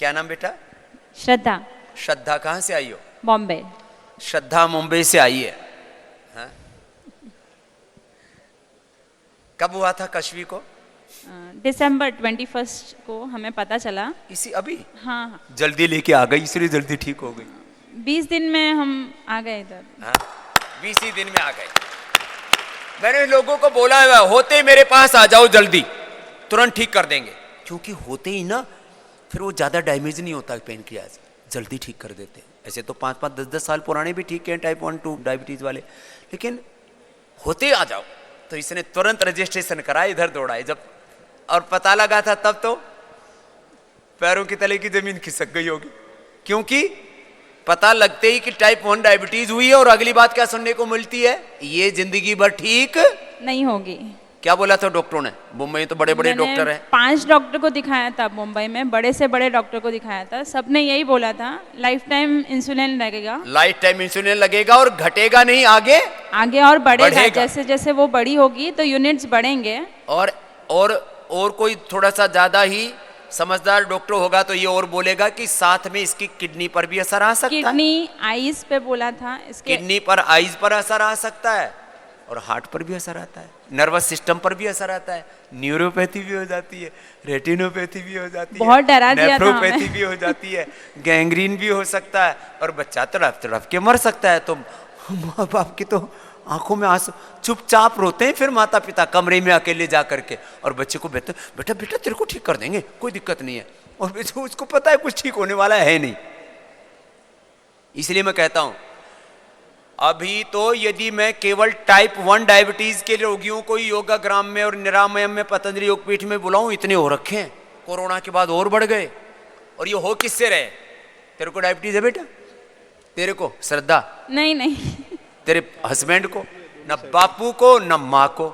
क्या नाम बेटा? श्रद्धा। श्रद्धा। कहाँ से आई हो? बॉम्बे। श्रद्धा मुंबई से आई है। हाँ? कब हुआ था कश्वी को? दिसंबर 21 को हमें पता चला। इसी अभी? हाँ। जल्दी लेके आ गई इसलिए जल्दी ठीक हो गई। 20 दिन में हम आ गए इधर। हाँ, 20 ही दिन में आ गए। मैंने लोगों को बोला है होते ही मेरे पास आ जाओ, जल्दी तुरंत ठीक कर देंगे, क्योंकि होते ही ना फिर वो ज्यादा डैमेज नहीं होता पेनक्रियाज, जल्दी ठीक कर देते हैं। ऐसे तो 5-5, 10-10 साल पुराने भी ठीक है टाइप 1, 2 डायबिटीज वाले, लेकिन होते ही आ जाओ। तो इसने तुरंत रजिस्ट्रेशन करा, इधर दौड़ाए जब, और पता लगा था तब तो पैरों की तले की जमीन खिसक गई होगी, क्योंकि पता लगते ही कि टाइप 1 डायबिटीज हुई है। और अगली बात क्या सुनने को मिलती है? ये जिंदगी भर ठीक नहीं होगी। क्या बोला था डॉक्टरों ने? मुंबई में तो बड़े बड़े डॉक्टर हैं। 5 डॉक्टर को दिखाया था मुंबई में, बड़े से बड़े डॉक्टर को दिखाया था, सबने यही बोला था लाइफ टाइम इंसुलिन लगेगा। लाइफ टाइम इंसुलिन लगेगा और घटेगा नहीं, आगे आगे और बढ़ेगा। जैसे जैसे वो बड़ी होगी तो यूनिट्स बढ़ेंगे। और कोई थोड़ा सा ज्यादा ही समझदार डॉक्टर होगा तो ये और बोलेगा कि साथ में इसकी किडनी पर भी असर आ सकता है। किडनी आईज पे बोला था, इसके किडनी पर, आईज पर असर आ सकता है, और हार्ट पर भी असर आता है, नर्वस सिस्टम पर भी असर आता है, न्यूरोपैथी भी हो जाती है, रेटिनोपैथी भी हो जाती है, बहुत डरा दिया था हमें। नेफ्रोपैथी भी हो जाती है, गैंग्रीन भी हो सकता है, और बच्चा तड़प तड़प के मर सकता है। तो माँ बाप की तो आंखों में आंसू, चुपचाप रोते हैं फिर माता पिता कमरे में अकेले जा करके, और बच्चे को बेटा बेटा बेटा तेरे को ठीक कर देंगे, कोई दिक्कत नहीं है, और उसको पता है कुछ ठीक होने वाला है नहीं। इसलिए मैं कहता हूं अभी तो यदि मैं केवल टाइप 1 डायबिटीज के रोगियों को योगाग्राम में और निरामयम में पतंजलि योगपीठ में बुलाऊं, इतने हो रखे हैं, कोरोना के बाद और बढ़ गए। और ये हो किससे रहे? तेरे को डायबिटीज है बेटा? तेरे को? श्रद्धा? नहीं। तेरे हस्बैंड को? न बापू को न माँ को?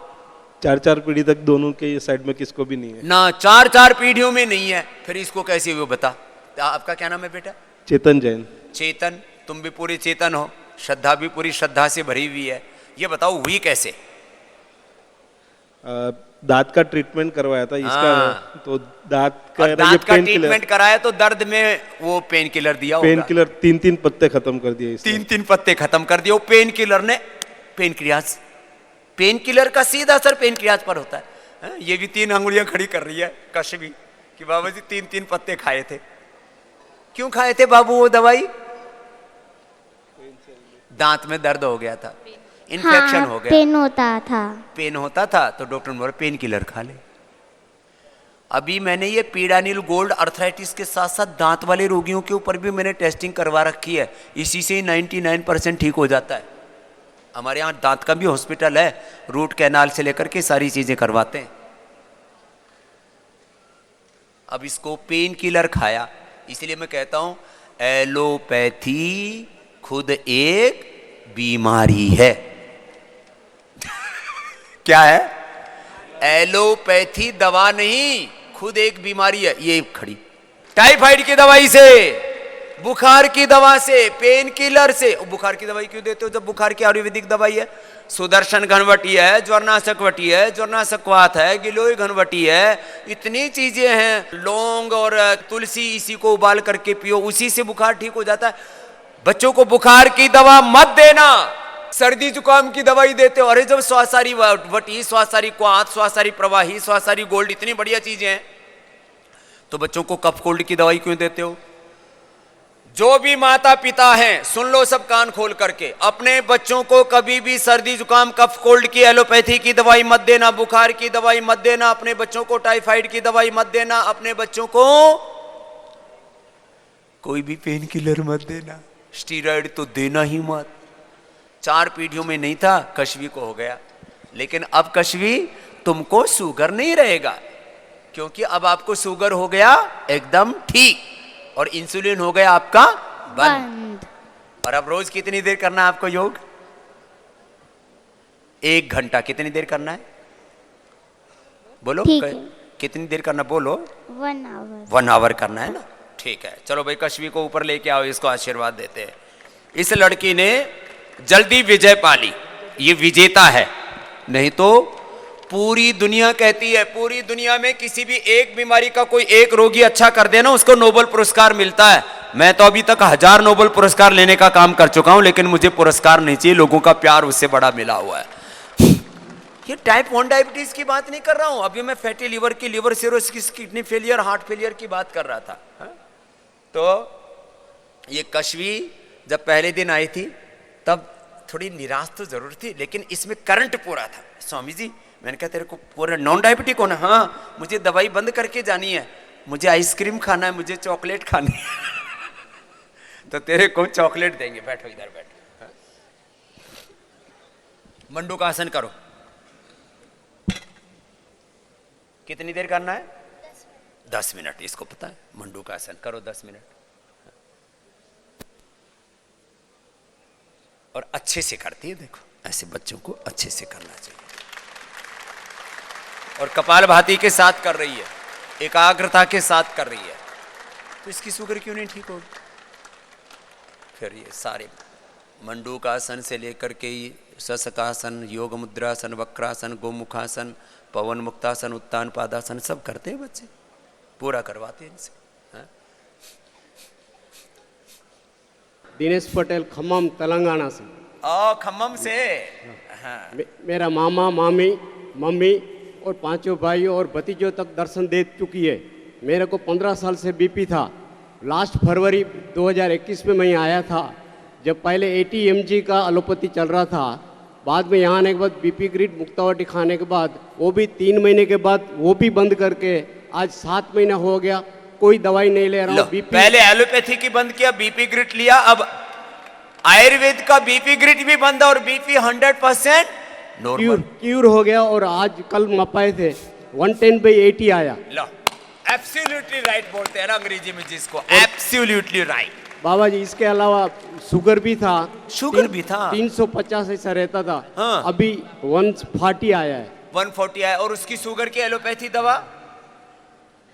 4-4 पीढ़ी तक दोनों के साइड में किसको भी नहीं है ना, 4-4 पीढ़ियों में नहीं है, फिर इसको कैसे वो बता। आपका क्या नाम है बेटा? चेतन जैन। चेतन, तुम भी पूरे चेतन हो, श्रद्धा भी पूरी श्रद्धा से भरी हुई है। ये बताओ हुई कैसे? दांत का ट्रीटमेंट करवाया था इसका, तो दांत का ट्रीटमेंट कराया तो दर्द में वो पेन किलर दिया होगा। पेन किलर 3-3 पत्ते खत्म कर दिए। 3-3 पत्ते खत्म कर दिए वो पेन किलर ने। पेनक्रियाज, पेन किलर का सीधा असर पेनक्रियाज पर होता है। ये भी 3 अंगुलियां खड़ी कर रही है कश्वी कि बाबा जी 3-3 पत्ते खाए थे। क्यों खाए थे बाबू वो दवाई? दांत में दर्द हो गया था, इन्फेक्शन हो गया, पेन होता था तो डॉक्टर ने बोला पेन किलर खा ले। अभी मैंने ये पीडानिल गोल्ड अर्थराइटिस के साथ साथ दांत वाले रोगियों के ऊपर भी मैंने टेस्टिंग करवा रखी है, इसी से 99% ठीक हो जाता है। हमारे यहाँ दांत का भी हॉस्पिटल है, रूट कैनाल से लेकर के सारी चीजें करवाते हैं। अब इसको पेन किलर खाया, इसलिए मैं कहता हूं एलोपैथी खुद एक बीमारी है। क्या है? एलोपैथी दवा नहीं, खुद एक बीमारी है। ये खड़ी टाइफाइड की दवाई से, बुखार की दवा से, पेन किलर से। बुखार की दवाई क्यों देते हो जब बुखार की आयुर्वेदिक दवाई है? सुदर्शन घनवटी है, ज्वरनाशक वटी है, ज्वरनाशक वात है, गिलोय घनवटी है, इतनी चीजें हैं। लौंग और तुलसी, इसी को उबाल करके पियो, उसी से बुखार ठीक हो जाता है। बच्चों को बुखार की दवा मत देना, सर्दी जुकाम की दवाई देते हो। अरे जब स्वासारी वटी, स्वासारी क्वाथ, स्वासारी प्रवाही, स्वासारी गोल्ड, इतनी बढ़िया चीजें हैं, तो बच्चों को कफ कोल्ड की दवाई क्यों देते हो? जो भी माता पिता हैं सुन लो सब कान खोल करके, अपने बच्चों को कभी भी सर्दी जुकाम कफ कोल्ड की एलोपैथी की दवाई मत देना, बुखार की दवाई मत देना, अपने बच्चों को टाइफाइड की दवाई मत देना, अपने बच्चों को कोई भी पेन किलर मत देना, स्टीरॉयड तो देना ही मत। 4 पीढ़ियों में नहीं था, कश्वी को हो गया। लेकिन अब कश्वी तुमको शुगर नहीं रहेगा, क्योंकि अब आपको शुगर हो गया एकदम ठीक, और इंसुलिन हो गया आपका बंद। और अब रोज कितनी देर करना है आपको योग? 1 घंटा। कितनी देर करना है बोलो? कितनी देर करना बोलो? 1 आवर करना है ना? ठीक है, चलो भाई कश्वी को ऊपर लेके आओ, इसको आशीर्वाद देते हैं। इस लड़की ने जल्दी विजय पा ली, ये विजेता है, नहीं तो पूरी दुनिया कहती है, पूरी दुनिया में किसी भी एक बीमारी का कोई एक रोगी अच्छा कर देना, उसको नोबेल पुरस्कार मिलता है। मैं तो अभी तक 1000 नोबेल पुरस्कार लेने का काम कर चुका हूं, लेकिन मुझे पुरस्कार नहीं चाहिए, लोगों का प्यार उससे बड़ा मिला हुआ है। ये टाइप 1 डायबिटीज की बात नहीं कर रहा हूं, अभी मैं फैटी लिवर की, liver cirrhosis, kidney failure, heart failure की बात कर रहा था। तो ये कश्वी जब पहले दिन आई थी तब थोड़ी निराश तो जरूर थी, लेकिन इसमें करंट पूरा था। स्वामी जी, मैंने कहा तेरे को पूरा नॉन डायबिटिक होना? हाँ, मुझे दवाई बंद करके जानी है, मुझे आइसक्रीम खाना है, मुझे चॉकलेट खानी है। तो तेरे को चॉकलेट देंगे, बैठो इधर बैठो। मंडूकासन करो। कितनी देर करना है? 10 मिनट। इसको पता है, मंडूकासन करो 10 मिनट, और अच्छे से करती है। देखो, ऐसे बच्चों को अच्छे से करना चाहिए। और कपालभाति के साथ कर रही है, एकाग्रता के साथ कर रही है, तो इसकी शुगर क्यों नहीं ठीक होगी? फिर ये सारे मंडूकासन से लेकर के शशकासन, योग मुद्रासन, वक्रासन, गोमुखासन, पवन मुक्तासन, उत्तान पादासन सब करते हैं बच्चे, पूरा करवाते हैं इनसे। दिनेश पटेल, खम्मम, तेलंगाना से। खम्मम से। हाँ। मेरा मामा, मामी, मम्मी और 5 भाई और भतीजों तक दर्शन दे चुकी है। मेरे को 15 साल से बीपी था। लास्ट फरवरी 2021 में मैं आया था, जब पहले 80 mg का एलोपैथी चल रहा था। बाद में यहाँ आने के बाद बीपी ग्रिड मुक्तावटी खाने के बाद वो भी 3 महीने के बाद वो भी बंद करके आज 7 महीना हो गया, कोई दवाई नहीं ले रहा हूँ। बीपी पहले एलोपैथी की बंद किया, बीपी ग्रिड लिया, अब आयुर्वेद का बीपी ग्रिड भी बंद है और बीपी 100% नॉर्मल क्यूर हो गया। और आज कल मपाए थे 110/80 आया। लो, एब्सोल्युटली राइट बोलते हैं ना अंग्रेजी में जिसको, एब्सोल्युटली राइट। बाबा जी, इसके अलावा शुगर भी था। शुगर भी था, 350 ऐसा रहता था। हाँ। अभी 140 आया है। 140 आया। और उसकी शुगर की एलोपैथी दवा,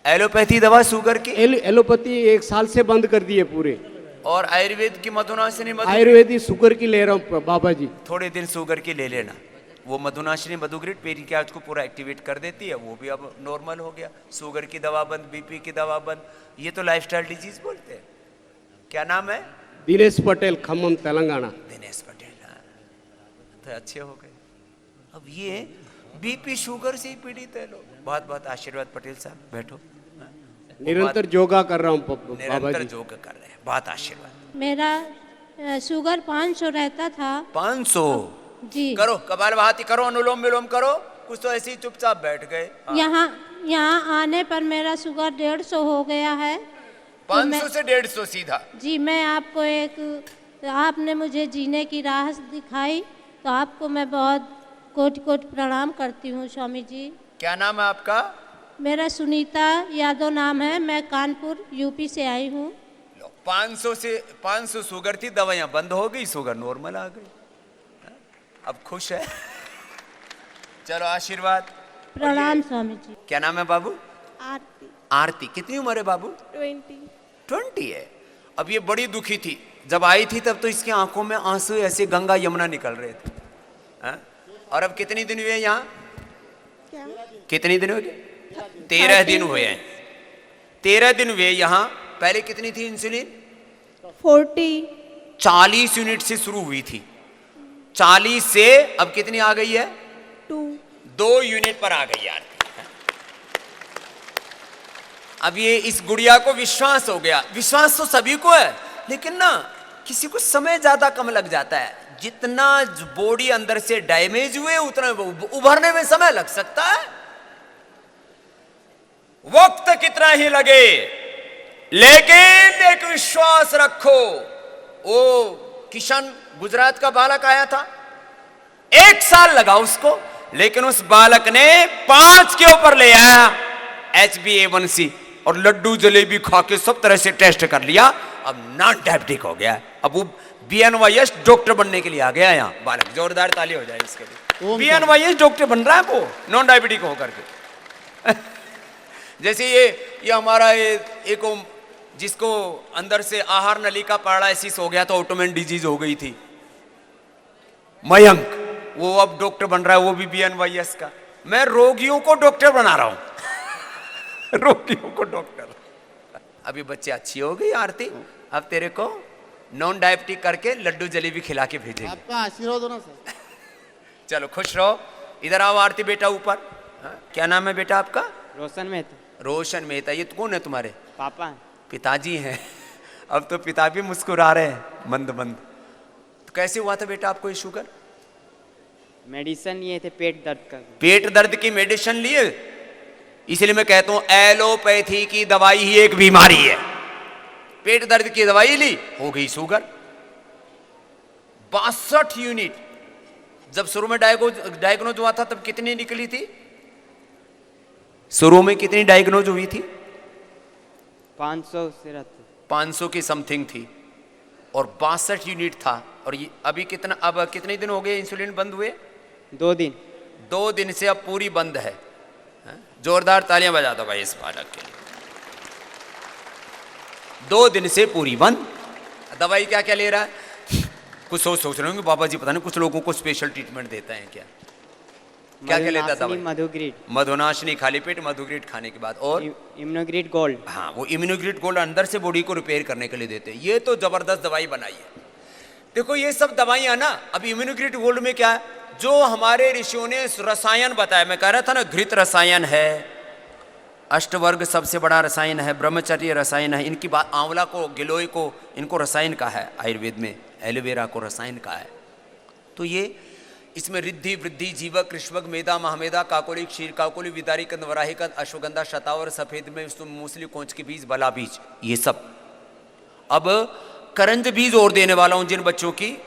एलोपैथी दवा शुगर की एलोपैथी 1 साल से बंद कर दिए पूरे। और आयुर्वेद की मधुनाशिनी आयुर्वेदिक शुगर की ले रहा हूँ बाबा जी। थोड़े दिन शुगर की ले लेना, वो मधुनाशिनी मधुग्रिड पेरिकार्ड को पूरा एक्टिवेट कर देती है, वो भी अब नॉर्मल हो गया। शुगर की दवा बंद, बीपी की दवा बंद। ये तो लाइफस्टाइल डिजीज बोलते हैं। क्या नाम है? दिनेश पटेल, खम्मम, तेलंगाना। दिनेश पटेल, हाँ, तो अच्छे हो गए। अब ये बीपी शुगर से ही पीड़ित है लोग। बहुत बहुत आशीर्वाद पटेल साहब, बैठो। निरंतर योगा कर रहा हूँ बाबा निरंतर जी। योग कर रहे हैं, बहुत आशीर्वाद। मेरा शुगर 500 रहता था। 500 जी। करो, कपालभाति करो, अनुलोम विलोम करो। कुछ तो ऐसे ही चुपचाप बैठ गए। हाँ। यहाँ आने पर मेरा शुगर 150 हो गया है। 500 से 150 सीधा। जी, मैं आपको आपने मुझे जीने की राह दिखाई, तो आपको मैं बहुत कोटि कोटि प्रणाम करती हूँ स्वामी जी। क्या नाम है आपका? मेरा सुनीता यादव नाम है। मैं कानपुर यूपी से आई हूँ। 500 शुगर थी, दवाइयां बंद हो गई, शुगर नॉर्मल आ गई। अब खुश है। चलो आशीर्वाद। प्रणाम स्वामी जी। क्या नाम है बाबू? आरती। आरती। कितनी उम्र है बाबू? 20 है। अब ये बड़ी दुखी थी, जब आई थी तब तो इसकी आंखों में आंसू ऐसे गंगा यमुना निकल रहे थे। हाँ? और अब कितनी दिन हुए यहाँ? कितनी दिन हुए? 13 दिन हुए हैं। 13 दिन हुए यहाँ। पहले कितनी थी इंसुलिन? 40 यूनिट से शुरू हुई थी। 40 से अब कितनी आ गई है? 2 यूनिट पर आ गई यार। अब ये इस गुड़िया को विश्वास हो गया। विश्वास तो सभी को है, लेकिन ना किसी को समय ज्यादा कम लग जाता है। जितना बॉडी अंदर से डैमेज हुए उतना उभरने में समय लग सकता है। वक्त कितना ही लगे, लेकिन एक विश्वास रखो। वो किशन गुजरात का बालक आया था, 1 साल लगा उसको, लेकिन उस बालक ने 5 के ऊपर ले आया HbA1c, और लड्डू जलेबी खा के सब तरह से टेस्ट कर लिया। अब नॉन डायबिटिक हो गया। अब वो BNYS डॉक्टर बनने के लिए आ गया यहाँ बालक। जोरदार ताली हो जाए इसके लिए। BNYS डॉक्टर बन रहा है वो, नॉन डायबिटिक होकर के। जैसे ये हमारा एक जिसको अंदर से आहार नली का पैरालिसिस हो गया था, ऑटोमेन डिजीज हो गई थी, मयंक, वो अब डॉक्टर बन रहा है, वो भी BNYS का। मैं रोगियों को डॉक्टर बना रहा हूं। रोगियों को डॉक्टर। अभी बच्चे अच्छी हो गई आरती, अब तेरे को नॉन डायबिटिक करके लड्डू जलेबी खिला के भेजेंगे। आपका आशीर्वाद हो ना सर। चलो खुश रहो। इधर आओ आरती बेटा ऊपर। हाँ? क्या नाम है बेटा आपका? रोशन मेहता। रोशन मेहता। ये कौन है तुम्हारे? पापा हैं। पिताजी हैं। अब तो पिता भी मुस्कुरा रहे हैं मंद मंद। तो कैसे हुआ था बेटा आपको ये शुगर? मेडिसिन लिए थे पेट दर्द का। पेट दर्द की मेडिसिन लिए? इसलिए मैं कहता हूं एलोपैथी की दवाई ही एक बीमारी है। पेट दर्द की दवाई ली, हो गई शुगर। 62 यूनिट। जब शुरू में डायग्नोज हुआ था तब कितनी निकली थी? शुरू में कितनी डायग्नोज हुई थी? 500 से रहते। 500 की समथिंग थी और 62 यूनिट था। और ये अभी कितना, अब कितने दिन हो गए इंसुलिन बंद हुए? 2 दिन। 2 दिन से अब पूरी बंद है। हाँ? जोरदार तालियां बजा दो भाई इस बालक के लिए। 2 दिन से पूरी बंद। दवाई क्या क्या ले रहा है? कुछ सोच रहे होंगे बाबा जी पता नहीं कुछ लोगों को स्पेशल ट्रीटमेंट देता है क्या? क्या क्या लेता है दवाई? मधुग्रीड। मधुनाशनी खाली पेट मधुग्रीड खाने के बाद, और इम्यूनोग्रीड गोल्ड। हाँ, वो इम्यूनोग्रीड गोल्ड अंदर से बॉडी को रिपेयर करने के लिए देते हैं। ये तो जबरदस्त दवाई बनाई है। देखो ये सब दवाइयां ना, अब इम्यूनोग्रीड गोल्ड में क्या है, जो हमारे ऋषियों ने रसायन बताया, मैं कह रहा था ना घृत रसायन है, अष्टवर्ग सबसे बड़ा रसायन है, ब्रह्मचर्य रसायन है, इनकी बात, आंवला को, गिलोय को, इनको रसायन का है आयुर्वेद में, एलोवेरा को रसायन का है। तो ये इसमें रिद्धि वृद्धि जीवक कृष्वक मेधा महामेधा काकोली क्षीर काकोली विदारी कंद वराही कंद अश्वगंधा शतावर सफेद में मूसली कोंच के बीज बला बीज, ये सब। अब करंज बीज और देने वाला हूं जिन बच्चों की,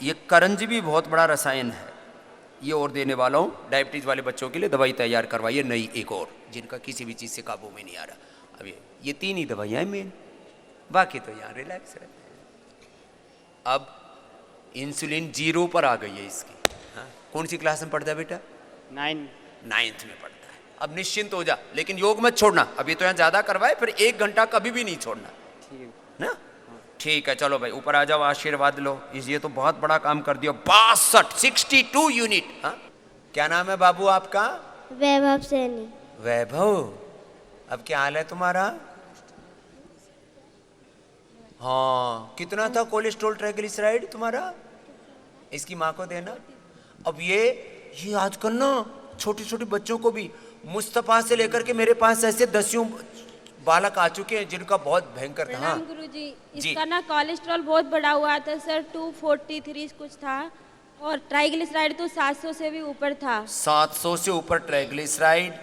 ये करंज भी बहुत बड़ा रसायन है, ये और देने वाला हूं। डायबिटीज वाले बच्चों के लिए दवाई तैयार करवाइए नई एक और, जिनका किसी भी चीज़ से काबू में नहीं आ रहा। अब ये 3 ही दवाइयाँ हैं मेन, बाकी तो यहाँ रिलैक्स रहते हैं। अब इंसुलिन 0 पर आ गई है इसकी। हाँ? कौन सी क्लास में पढ़ता है बेटा? 9th में पढ़ता है। अब निश्चिंत हो जा, लेकिन योग मत छोड़ना। अभी तो यहाँ ज़्यादा करवाए, फिर 1 घंटा कभी भी नहीं छोड़ना, ना? ठीक है, चलो भाई ऊपर आ जाओ, आशीर्वाद लो। ये तो बहुत बड़ा काम कर दिया। 62 यूनिट। हाँ? क्या नाम है बाबू आपका? वैभव सैनी। वैभव, अब क्या हाल है तुम्हारा? हाँ, कितना था कोलेस्ट्रॉल ट्राइग्लिसराइड तुम्हारा? इसकी माँ को देना। अब ये आजकल ना छोटे छोटे बच्चों को भी, मुस्तफा से लेकर के मेरे पास ऐसे 10 बालक आ चुके हैं जिनका बहुत भयंकर था। हाँ गुरुजी, इसका ना कोलेस्ट्रॉल बहुत बड़ा हुआ था सर, 243 कुछ था, और ट्राइग्लिसराइड तो 700 से भी ऊपर था। 700 से ऊपर ट्राइग्लिसराइड।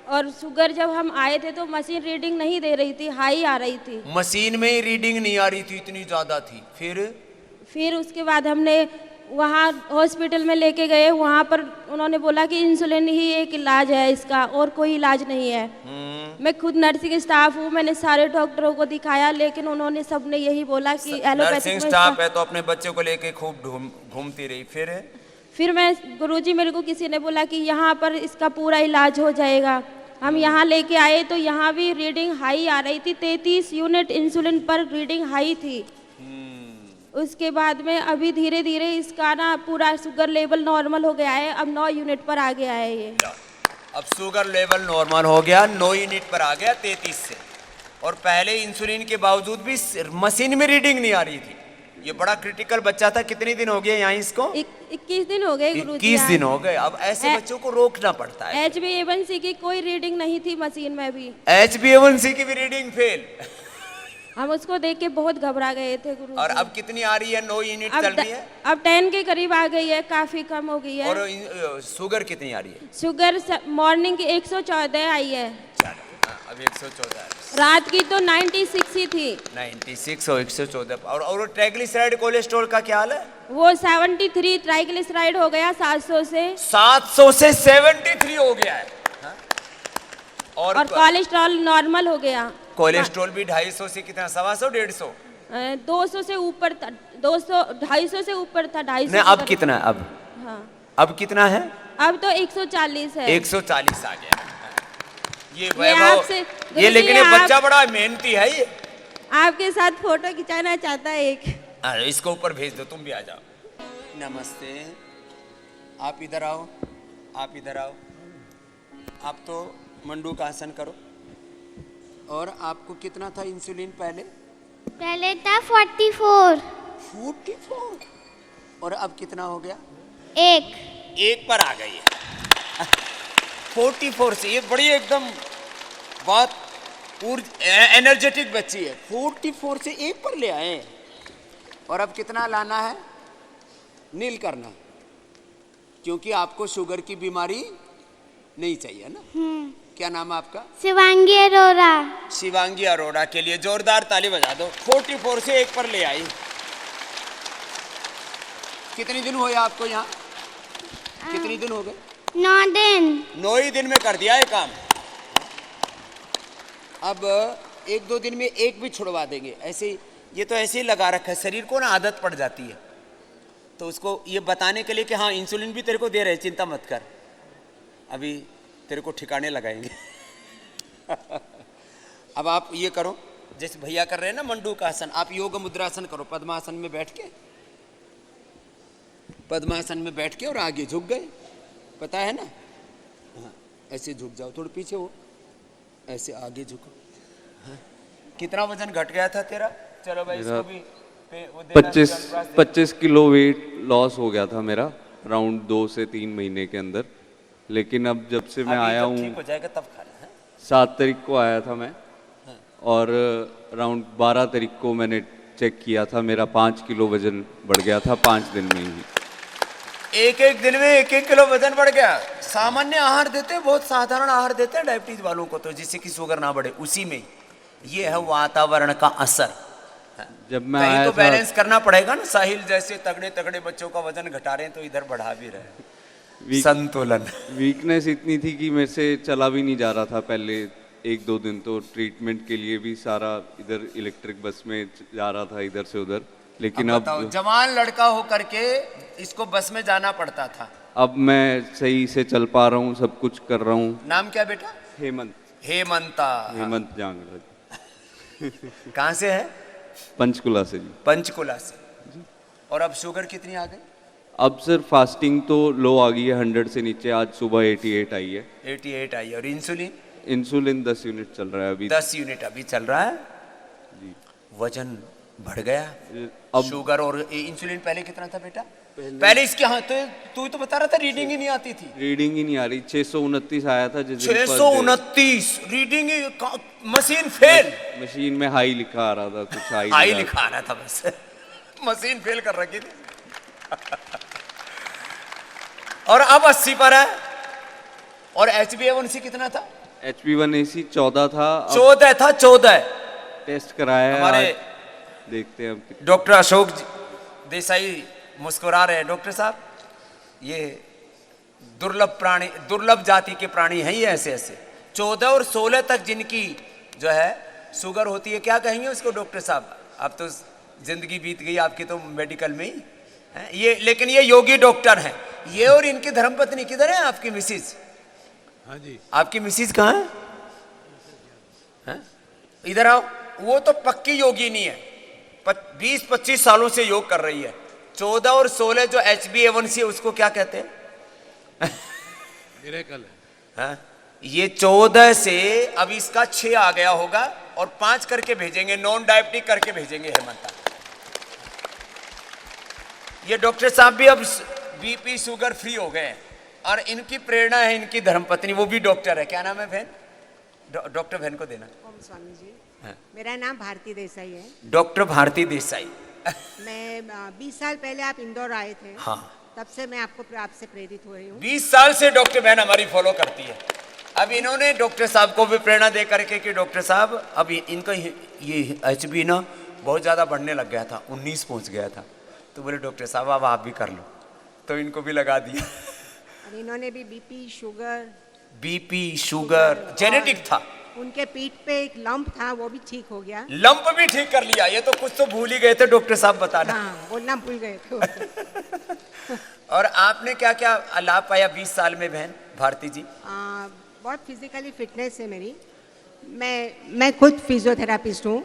और शुगर जब हम आए थे तो मशीन रीडिंग नहीं दे रही थी, हाई आ रही थी। मशीन में ही रीडिंग नहीं आ रही थी, इतनी ज्यादा थी। फिर उसके बाद हमने वहाँ हॉस्पिटल में लेके गए, वहाँ पर उन्होंने बोला कि इंसुलिन ही एक इलाज है इसका, और कोई इलाज नहीं है। मैं खुद नर्सिंग स्टाफ हूँ, मैंने सारे डॉक्टरों को दिखाया, लेकिन उन्होंने सबने यही बोला कि एलोपैथिक। नर्सिंग स्टाफ है तो अपने बच्चों को लेके खूब घूमती रही। फिर मैं, गुरुजी मेरे को किसी ने बोला कि यहाँ पर इसका पूरा इलाज हो जाएगा। हम यहाँ लेके आए तो यहाँ भी रीडिंग हाई आ रही थी, 33 यूनिट इंसुलिन पर रीडिंग हाई थी। उसके बाद में अभी धीरे धीरे इसका ना पूरा शुगर लेवल नॉर्मल हो गया है, अब 9 यूनिट पर आ गया है ये। अब शुगर लेवल नॉर्मल हो गया, 9 यूनिट पर आ गया 33 से। और पहले इंसुलिन के बावजूद भी मशीन में रीडिंग नहीं आ रही थी। ये बड़ा क्रिटिकल बच्चा था। कितने दिन हो गए यहाँ इसको? 21 दिन हो गए गुरुजी। 21 दिन हो गए। अब ऐसे बच्चों को रोकना पड़ता है। HbA1c की कोई रीडिंग नहीं थी मशीन में भी। HbA1c की भी रीडिंग फेल। हम उसको देख के बहुत घबरा गए थे गुरुजी। और अब कितनी आ रही है? 9 यूनिट चल रही है। अब 10 के करीब आ गई है, काफी कम हो गई है। और शुगर कितनी आ रही है? शुगर मॉर्निंग की 114 आई है। अब 114। रात की तो 96 ही थी। 96 और 114। और ट्राइग्लिसराइड कोलेस्ट्रॉल का क्या हाल है? वो 73 ट्राइग्लिसराइड हो गया 700 से। 700 से 73 हो गया है। और कोलेस्ट्रॉल नॉर्मल हो गया। कोलेस्ट्रॉल भी 250 से कितना? 125 150? 200 से ऊपर था, 200 250 से ऊपर था। 250 नहीं, अब कितना है? अब हाँ, अब कितना है? अब तो 140 है। 140 आ गया। ये वैभव, ये लेकिन ये बच्चा बड़ा मेहनती है। ये आपके साथ फोटो खिंचाना चाहता है एक। अरे इसको ऊपर भेज दो, तुम भी आ जाओ। नमस्ते, आप इधर आओ, आप इधर आओ। आप तो मंडू का आसन करो। और आपको कितना था इंसुलिन पहले? पहले था 44। 44। और अब कितना हो गया? एक पर आ गई है। 44 से ये बड़ी एकदम बहुत एनर्जेटिक बच्ची है। 44 से 1 पर ले आए। और अब कितना लाना है? नील करना, क्योंकि आपको शुगर की बीमारी नहीं चाहिए ना। क्या नाम है आपका? शिवांगी अरोरा। शिवांगी अरोड़ा के लिए जोरदार ताली बजा दो। 44 से 1 पर ले आई। कितने दिन हुए आपको यहाँ? कितने दिन हो गए? 9 दिन। 9 ही दिन में कर दिया है काम। अब 1-2 दिन में एक भी छुड़वा देंगे। ऐसे ये तो ऐसे ही लगा रखा है, शरीर को ना आदत पड़ जाती है। तो उसको ये बताने के लिए कि हाँ इंसुलिन भी तेरे को दे रहे हैं, चिंता मत कर, अभी तेरे को ठिकाने लगाएंगे। अब आप ये करो जैसे भैया कर रहे हैं ना मंडू का आसन, आप योग मुद्रासन करो। पद्मासन में बैठ के, पद्मासन में बैठ के और आगे झुक गए, पता है ना? हाँ, ऐसे झुक जाओ, थोड़ा पीछे हो, ऐसे आगे झुको। हाँ। कितना वजन घट गया था तेरा? चलो भाई इसको भी 25 किलो वेट लॉस हो गया था मेरा अराउंड 2 से 3 महीने के अंदर। लेकिन अब जब से मैं आया हूँ, ठीक हो जाएगा तब खाना है। 7 तारीख को आया था मैं, और अराउंड 12 तारीख को मैंने चेक किया था, मेरा 5 किलो वजन बढ़ गया था 5 दिन में ही। एक दिन में 1 किलो वजन बढ़ गया। सामान्य आहार देते हैं, बहुत साधारण आहार देते हैं डायबिटीज वालों को, तो जिससे कि शुगर ना बढ़े, उसी में ये है वातावरण का असर। जब मैं कहीं आया तो था, बैलेंस करना पड़ेगा ना। साहिल जैसे तगड़े तगड़े बच्चों का वजन घटा रहे हैं तो इधर बढ़ा भी रहे हैं। संतुलन। वीकनेस इतनी थी कि मेरे से चला भी नहीं जा रहा था पहले 1-2 दिन। तो ट्रीटमेंट के लिए भी सारा इधर इलेक्ट्रिक बस में जा रहा था, इधर से उधर। लेकिन अब जवान लड़का हो करके इसको बस में जाना पड़ता था। अब मैं सही से चल पा रहा हूँ, सब कुछ कर रहा हूँ। नाम क्या बेटा? हेमंत जांगड़। कहाँ से है? पंचकुला से जी। पंचकुला से। और अब शुगर कितनी आ गई? अब सर फास्टिंग तो लो आ गई है 100 से नीचे। आज सुबह 88 आई है। 88 आई। और इंसुलिन? इंसुलिन 10 यूनिट चल रहा है अभी। 10 यूनिट अभी चल रहा है जी। वजन बढ़ गया अब शुगर और इंसुलिन पहले कितना था बेटा? पहले इसके हाँ तो तू तो बता रहा था रीडिंग ही नहीं आती थी। रीडिंग ही नहीं आ रही। 629 आया था जिस दिन 629 रीडिंग। Machine fail. मशीन में हाई लिखा आ रहा था, कुछ हाई लिखा आ रहा था बस। मशीन फेल कर रखी थी। और अब 80 पर है। और HbA1c कितना था? HbA1c 14 था। 14 था। 14 टेस्ट कराया है हमारे। देखते हैं अब। डॉक्टर अशोक देसाई मुस्कुरा रहे हैं। डॉक्टर साहब, ये दुर्लभ प्राणी, दुर्लभ जाति के प्राणी हैं ये ऐसे ऐसे। 14 और 16 तक जिनकी जो है शुगर होती है, क्या कहेंगे उसको डॉक्टर साहब? अब तो जिंदगी बीत गई आपकी तो मेडिकल में ही है ये। लेकिन ये योगी डॉक्टर हैं ये। और इनकी धर्मपत्नी किधर है? आपकी मिसिज? हाँ जी। आपकी मिसिज कहाँ है? इधर आओ। वो तो पक्की योगिनी है, 20-25 सालों से योग कर रही है। 14 और 16 जो HbA1c है उसको क्या कहते हैं? मिरेकल है। हाँ? ये 14 से अब इसका 6 आ गया होगा और 5 करके भेजेंगे, नॉन डायबिटिक करके भेजेंगे हेमंता। ये डॉक्टर साहब भी अब बीपी शुगर फ्री हो गए हैं। और इनकी प्रेरणा है इनकी धर्मपत्नी, वो भी डॉक्टर है। क्या नाम है बहन? डॉक्टर बहन को देना। ओम स्वामी जी। मेरा नाम भारती देसाई है। डॉक्टर भारती देसाई। मैं 20 साल पहले आप इंदौर आए थे। हाँ। तब से मैं आपसे प्रेरित हो रही हूँ। 20 साल से डॉक्टर बहन हमारी फॉलो करती है। अब इन्होंने डॉक्टर साहब को भी प्रेरणा दे करके कि डॉक्टर साहब अब इनका ये HB ना बहुत ज़्यादा बढ़ने लग गया था, 19 पहुँच गया था। तो बोले डॉक्टर साहब अब आप भी कर लो, तो इनको भी लगा दिया। और इन्होंने भी बीपी शुगर जेनेटिक था। उनके पीठ पे एक लंप था, वो भी ठीक हो गया। लंप भी ठीक कर लिया। ये तो कुछ तो भूल ही गए थे डॉक्टर साहब बताना। हाँ, बोलना भूल गए थे। और आपने क्या क्या लाभ पाया 20 साल में बहन भारती जी? बहुत फिजिकली फिटनेस है मेरी। मैं खुद फिजियोथेरापिस्ट हूँ।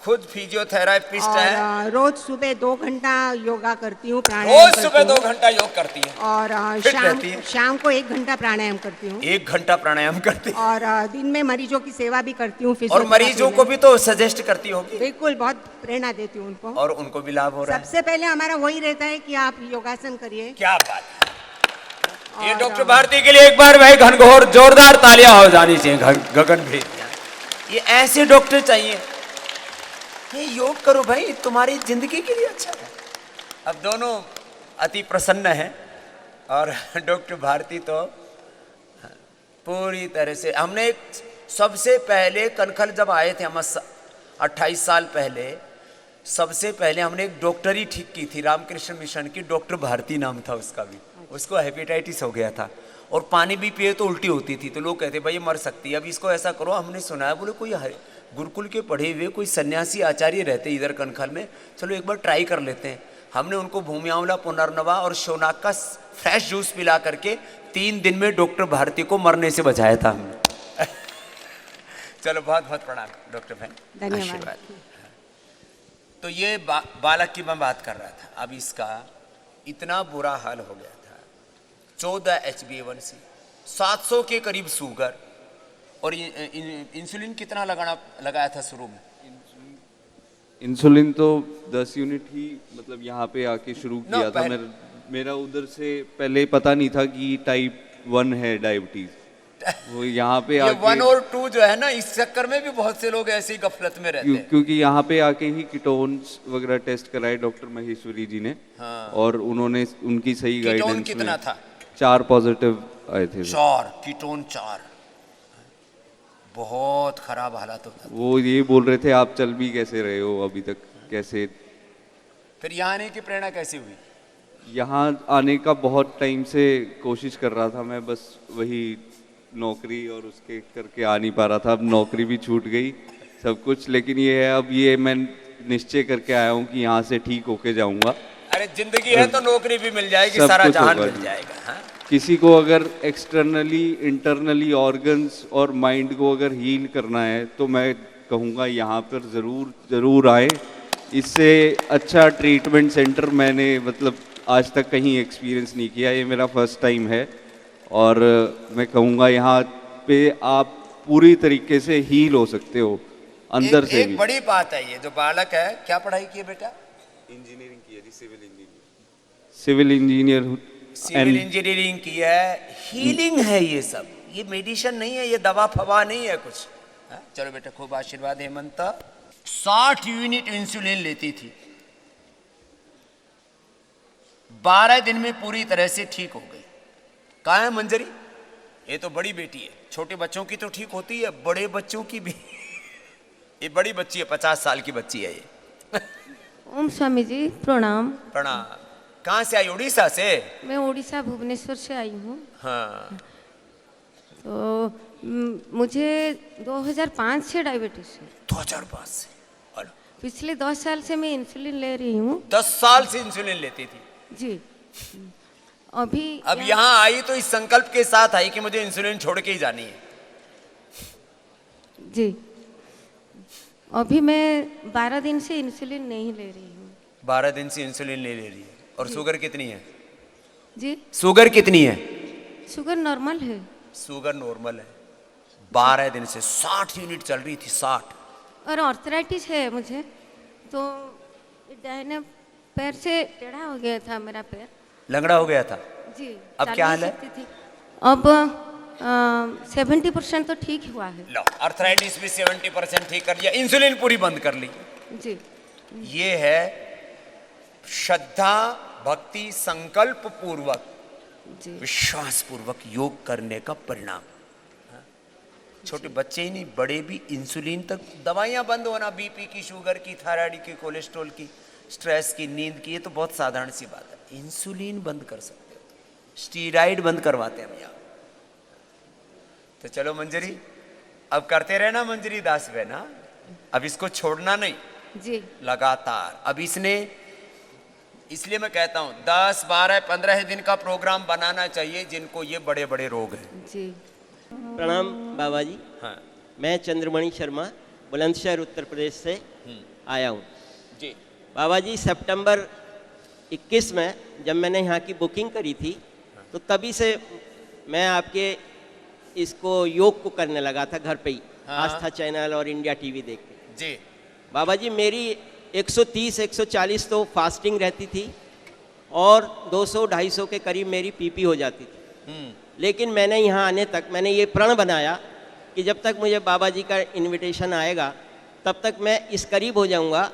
खुद फिजियोथेरापिस्ट और है, रोज सुबह 2 घंटा योगा करती हूँ, प्राणायाम रोज करती सुबह हूँ। 2 घंटा योग करती है और फिट शाम रहती है। शाम को 1 घंटा प्राणायाम करती हूँ। 1 घंटा प्राणायाम करती है और दिन में मरीजों की सेवा भी करती हूँ। और फिजियोथेरेपी मरीजों में। को भी तो सजेस्ट करती होगी बिल्कुल, बहुत प्रेरणा देती हूँ उनको। और उनको भी लाभ हो रहा है। सबसे पहले हमारा वही रहता है कि आप योगासन करिए। क्या बात है। ये और, डॉक्टर भारती के लिए एक बार भाई घनघोर जोरदार तालियां हो जानी चाहिए, गगन भी। ये ऐसे डॉक्टर चाहिए। ये योग करो भाई, तुम्हारी जिंदगी के लिए अच्छा है। अब दोनों अति प्रसन्न हैं और डॉक्टर भारती तो पूरी तरह से, हमने सबसे पहले कनखल जब आए थे हम 28 साल पहले, सबसे पहले हमने एक डॉक्टरी ठीक की थी रामकृष्ण मिशन की, डॉक्टर भारती नाम था उसका भी। उसको हेपेटाइटिस हो गया था और पानी भी पिए तो उल्टी होती थी, तो लोग कहते भाई ये मर सकती है, अब इसको ऐसा करो। हमने सुना है, बोले कोई गुरुकुल के पढ़े हुए कोई सन्यासी आचार्य रहते इधर कनखल में, चलो एक बार ट्राई कर लेते हैं। हमने उनको भूमि आंवला, पुनर्नवा और शोनाक का फ्रेश जूस पिला करके 3 दिन में डॉक्टर भारती को मरने से बचाया था हमने। चलो बहुत बहुत प्रणाम डॉक्टर भाई, धन्यवाद। आशीर्वाद। तो ये बालक की मैं बात कर रहा था। अब इसका इतना बुरा हाल हो गया था, 14 HbA1c, 700 के करीब शुगर, और इंसुलिन कितना लगाया था शुरू में? इंसुलिन तो 10 यूनिट ही मतलब यहाँ पे आके शुरू किया था। पहले- मेरा उधर से पहले पता नहीं था कि टाइप 1 है डायबिटीज। वो यहाँ पे ये आके 1 और 2 जो है ना, इस चक्कर में भी बहुत से लोग ऐसे ही गफलत में रहते हैं। क्योंकि यहाँ पे आके ही कीटोन्स वगैरह टेस्ट कराए डॉक्टर महेश्वरी जी ने। हाँ। और उन्होंने उनकी सही कीटोन गाइडेंस कितना में था? 4 पॉजिटिव आए थे। 4 कीटोन 4, बहुत खराब हालत होता था। वो ये बोल रहे थे आप चल भी कैसे रहे हो अभी तक, कैसे? फिर यहाँ आने की प्रेरणा कैसे हुई? यहाँ आने का बहुत टाइम से कोशिश कर रहा था मैं, बस वही नौकरी और उसके करके आ नहीं पा रहा था। अब नौकरी भी छूट गई सब कुछ, लेकिन ये है अब ये मैं निश्चय करके आया हूँ कि यहाँ से ठीक होके जाऊँगा। अरे जिंदगी है तो नौकरी भी मिल जाएगी, सब सारा कुछ जहान होगा मिल जी। जाएगा। हाँ? किसी को अगर एक्सटर्नली इंटरनली ऑर्गन्स और माइंड को अगर हील करना है तो मैं कहूँगा यहाँ पर ज़रूर आए। इससे अच्छा ट्रीटमेंट सेंटर मैंने मतलब आज तक कहीं एक्सपीरियंस नहीं किया, ये मेरा फर्स्ट टाइम है। और मैं कहूँगा यहाँ पे आप पूरी तरीके से हील हो सकते हो अंदर से एक भी। बड़ी बात है, ये जो बालक है, क्या पढ़ाई की है बेटा? इंजीनियरिंग की है जी, सिविल इंजीनियर सिविल इंजीनियरिंग की है। हीलिंग है ये सब, ये मेडिसिन नहीं है, ये दवा फवा नहीं है कुछ। हाँ? चलो बेटा खूब आशीर्वाद। हेमंत 60 यूनिट इंसुलिन लेती थी, 12 दिन में पूरी तरह से ठीक हो गई। कहाँ है मंजरी? ये तो बड़ी बेटी है, छोटे बच्चों की तो ठीक होती है, बड़े बच्चों की भी। ये बड़ी बच्ची है, 50 साल की बच्ची है ये। ओम स्वामी जी प्रणाम। प्रणाम। कहाँ से आई? उड़ीसा से? मैं उड़ीसा भुवनेश्वर से आई हूँ। हाँ। तो मुझे 2005 से डायबिटीज है। 2005 से? और पिछले 10 साल से मैं इंसुलिन ले रही हूँ। 10 साल से इंसुलिन लेती थी जी। अभी अब यहाँ आई तो इस संकल्प के साथ आई कि मुझे इंसुलिन छोड़ के ही जानी है। जी। अभी मैं 12 दिन से इंसुलिन नहीं ले रही हूँ। 12 दिन से इंसुलिन ले रही है। और शुगर कितनी है? जी। शुगर कितनी है? शुगर नॉर्मल है। शुगर नॉर्मल है। 12 दिन से 60 यूनिट चल रही थी, 60। और आर्थराइटिस है मुझे, तो दाहिने पैर से टेढ़ा हो गया था मेरा पैर। लंगड़ा हो गया था? जी। अब क्या हाल है? थी। अब 70% तो ठीक हुआ है। लो, आर्थराइटिस भी 70% ठीक कर दिया, इंसुलिन पूरी बंद कर ली। जी। ये है श्रद्धा, भक्ति, संकल्प पूर्वक, विश्वास पूर्वक योग करने का परिणाम। छोटे बच्चे ही नहीं, बड़े भी इंसुलिन तक, दवाइयां बंद होना, बीपी की, शुगर की, थायराइड की, कोलेस्ट्रॉल की, स्ट्रेस की, नींद की, ये तो बहुत साधारण सी बात है। इंसुलिन बंद कर सकते हो, स्टीराइड बंद करवाते हैं हम यहाँ। तो चलो मंजरी, अब करते रहना मंजरी दास बहना, अब इसको छोड़ना नहीं जी, लगातार। अब इसने, इसलिए मैं कहता हूँ 10, 12, 15 दिन का प्रोग्राम बनाना चाहिए जिनको ये बड़े बड़े रोग हैं। जी। प्रणाम बाबा जी। हाँ। मैं चंद्रमणि शर्मा बुलंदशहर उत्तर प्रदेश से। आया हूँ। जी बाबा जी सितंबर 21 में जब मैंने यहाँ की बुकिंग करी थी तो तभी से मैं आपके इसको योग को करने लगा था घर पे ही, आस्था चैनल और इंडिया टीवी देख के। जी बाबा जी मेरी 130-140 तो फास्टिंग रहती थी और 200-250 के करीब मेरी पीपी हो जाती थी। लेकिन मैंने यहाँ आने तक मैंने ये प्रण बनाया कि जब तक मुझे बाबा जी का इनविटेशन आएगा तब तक मैं इस करीब हो जाऊँगा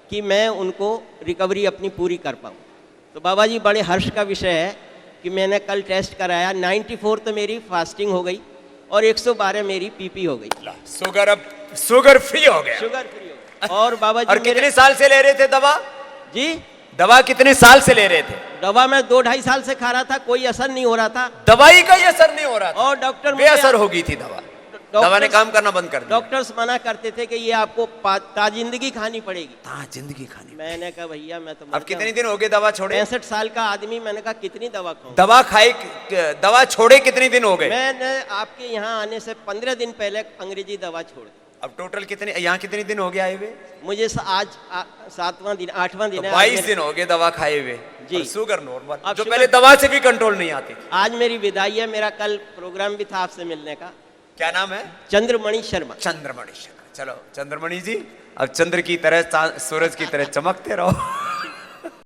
कि मैं उनको रिकवरी अपनी पूरी कर पाऊँ। तो बाबा जी बड़े हर्ष का विषय है कि मैंने कल टेस्ट कराया, 94 तो मेरी फास्टिंग हो गई और 112 मेरी पीपी हो गई। शुगर अब शुगर फ्री हो गया। शुगर फ्री हो गई। और बाबा जी और कितने साल से ले रहे थे दवा? जी दवा कितने साल से ले रहे थे? दवा मैं 2-2.5 साल से खा रहा था, कोई असर नहीं हो रहा था। दवाई का ये असर नहीं हो रहा था और डॉक्टर बेअसर हो गई थी दवा, दवा ने काम करना बंद कर दिया। डॉक्टर्स मना करते थे कि ये आपको ताजिंदगी खानी पड़ेगी। जिंदगी खानी। मैंने कहा भैया मैं तो अब कितने दिन हो गए दवा छोड़े? 65 साल का आदमी, मैंने कहा कितनी दवा खाऊं? दवा खाए, दवा छोड़े कितने दिन हो गए? मैंने आपके यहाँ आने से 15 दिन पहले अंग्रेजी दवा छोड़ दी। अब टोटल कितने, यहाँ कितने दिन हो गए आए हुए? मुझे आज 7वां दिन 8वां दिन है। 22 दिन हो गए दवा खाए हुए जी। और शुगर नॉर्मल, अब जो शुगर- पहले दवा से भी कंट्रोल नहीं आती थी। आज मेरी विदाई है, मेरा कल प्रोग्राम भी था आपसे मिलने का। क्या नाम है? चंद्रमणि शर्मा। चंद्रमणि शर्मा। चलो चंद्रमणि जी, अब चंद्र की तरह सूरज की तरह चमकते रहो।